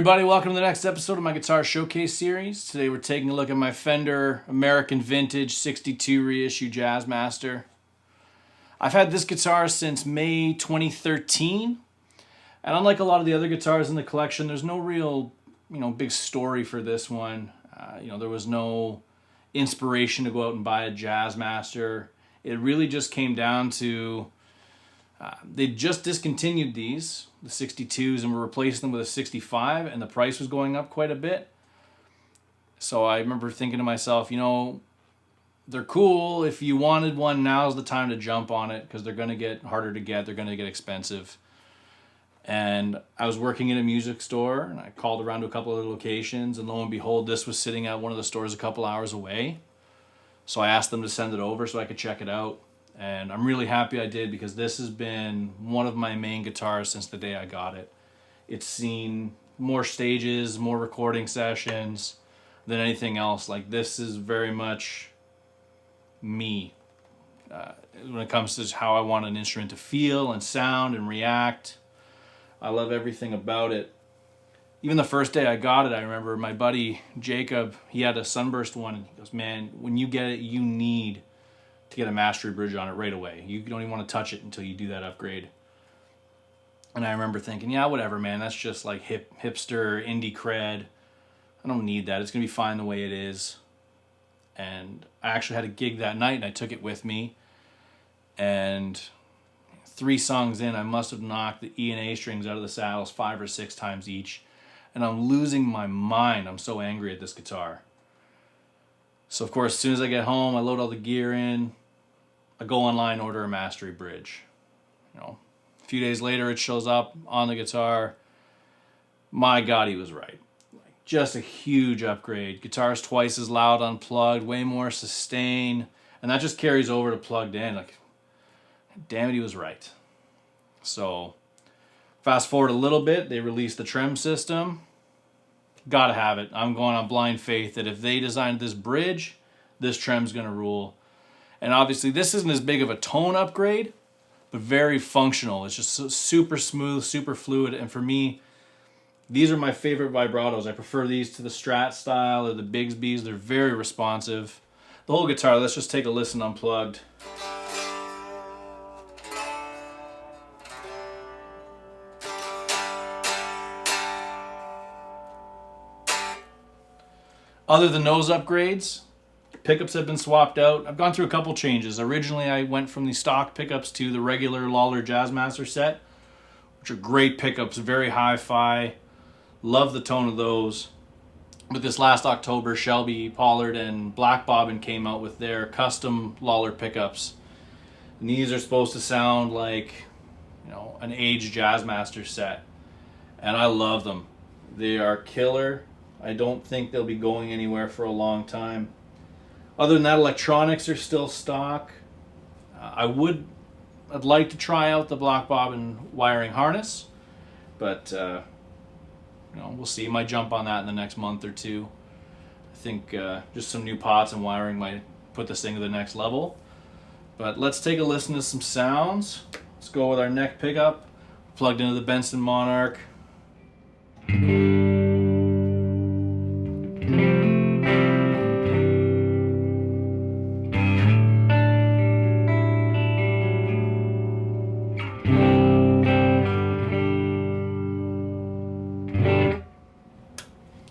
everybody, welcome to the next episode of my Guitar Showcase series. Today we're taking a look at my Fender American Vintage 62 reissue Jazzmaster. I've had this guitar since May 2013, and unlike a lot of the other guitars in the collection, there's no real, big story for this one. There was no inspiration to go out and buy a Jazzmaster. It really just came down to they just discontinued these, the 62s, and were replacing them with a 65, and the price was going up quite a bit. So I remember thinking to myself, they're cool. If you wanted one, now's the time to jump on it, because they're going to get harder to get. They're going to get expensive. And I was working in a music store, and I called around to a couple of locations, and lo and behold, this was sitting at one of the stores a couple hours away. So I asked them to send it over so I could check it out. And I'm really happy I did, because this has been one of my main guitars since the day I got it. It's seen more stages, more recording sessions than anything else. Like, this is very much me when it comes to how I want an instrument to feel and sound and react. I love everything about it. Even the first day I got it, I remember my buddy Jacob, he had a Sunburst one, and he goes, "Man, when you get it, you need to get a mastery bridge on it right away. You don't even want to touch it until you do that upgrade." And I remember thinking, yeah, whatever, man. That's just like hipster indie cred. I don't need that. It's going to be fine the way it is. And I actually had a gig that night, and I took it with me. And 3 songs in, I must have knocked the E and A strings out of the saddles 5 or 6 times each. And I'm losing my mind. I'm so angry at this guitar. So, of course, as soon as I get home, I load all the gear in. I go online, order a mastery bridge. A few days later, it shows up on the guitar. My God, he was right. Just a huge upgrade. Guitar's twice as loud unplugged, way more sustain, and that just carries over to plugged in. Damn it, he was right. So, fast forward a little bit, they released the trem system. Gotta have it. I'm going on blind faith that if they designed this bridge, this trem's gonna rule. And obviously this isn't as big of a tone upgrade, but very functional. It's just super smooth, super fluid, and for me, these are my favorite vibratos. I prefer these to the Strat style or the Bigsby's. They're very responsive. The whole guitar, let's just take a listen unplugged. Other than those upgrades, pickups have been swapped out. I've gone through a couple changes. Originally, I went from the stock pickups to the regular Lollar Jazzmaster set, which are great pickups, very hi-fi. Love the tone of those. But this last October, Shelby, Pollard, and BlackBobbin came out with their custom Lollar pickups. And these are supposed to sound like, an aged Jazzmaster set. And I love them. They are killer. I don't think they'll be going anywhere for a long time. Other than that, electronics are still stock. I'd like to try out the BlackBobbin wiring harness, but we'll see. Might jump on that in the next month or two. I think just some new pots and wiring might put this thing to the next level. But let's take a listen to some sounds. Let's go with our neck pickup, plugged into the Benson Monarch.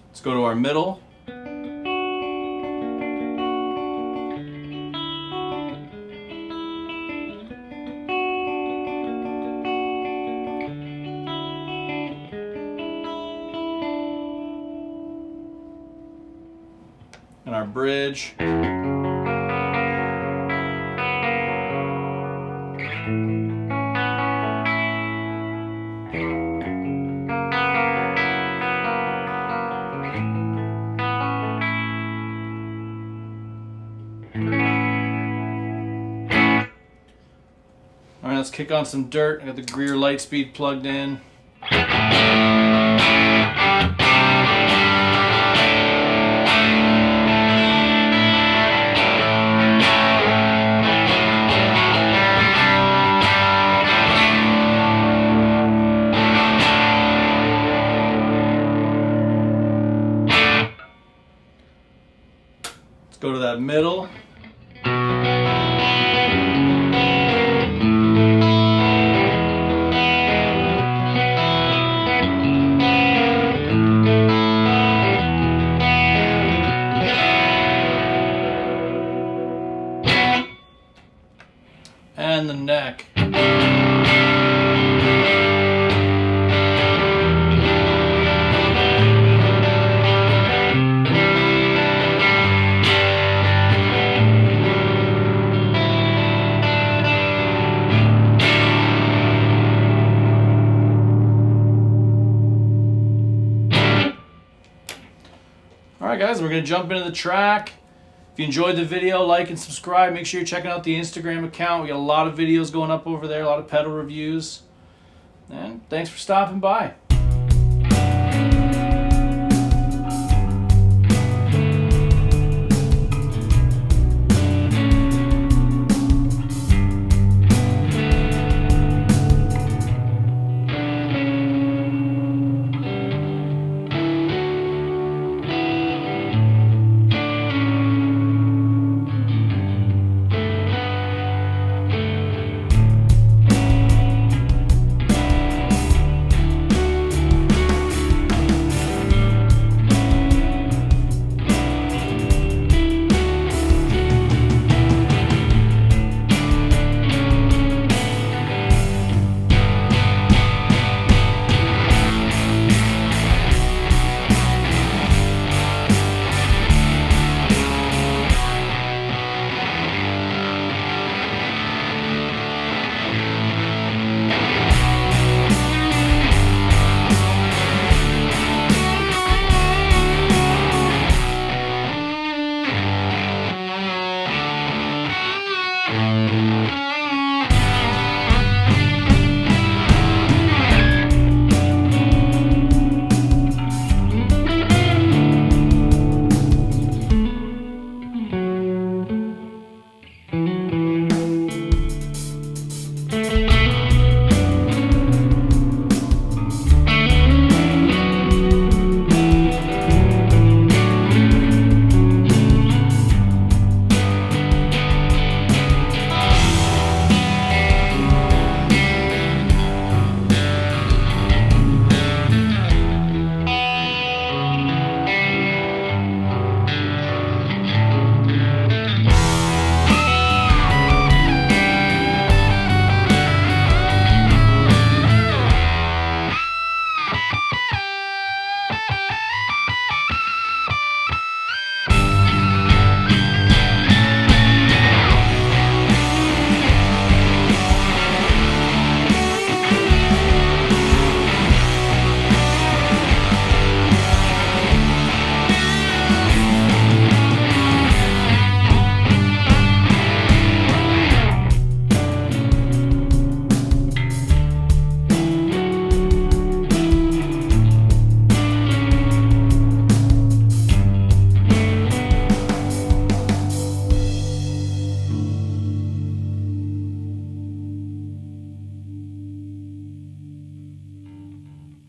Let's go to our middle. And our bridge. Alright, let's kick on some dirt. I got the Greer Lightspeed plugged in. go to that middle. And the neck. Alright guys, we're going to jump into the track. If you enjoyed the video, like and subscribe. Make sure you're checking out the Instagram account. We got a lot of videos going up over there, a lot of pedal reviews. And thanks for stopping by.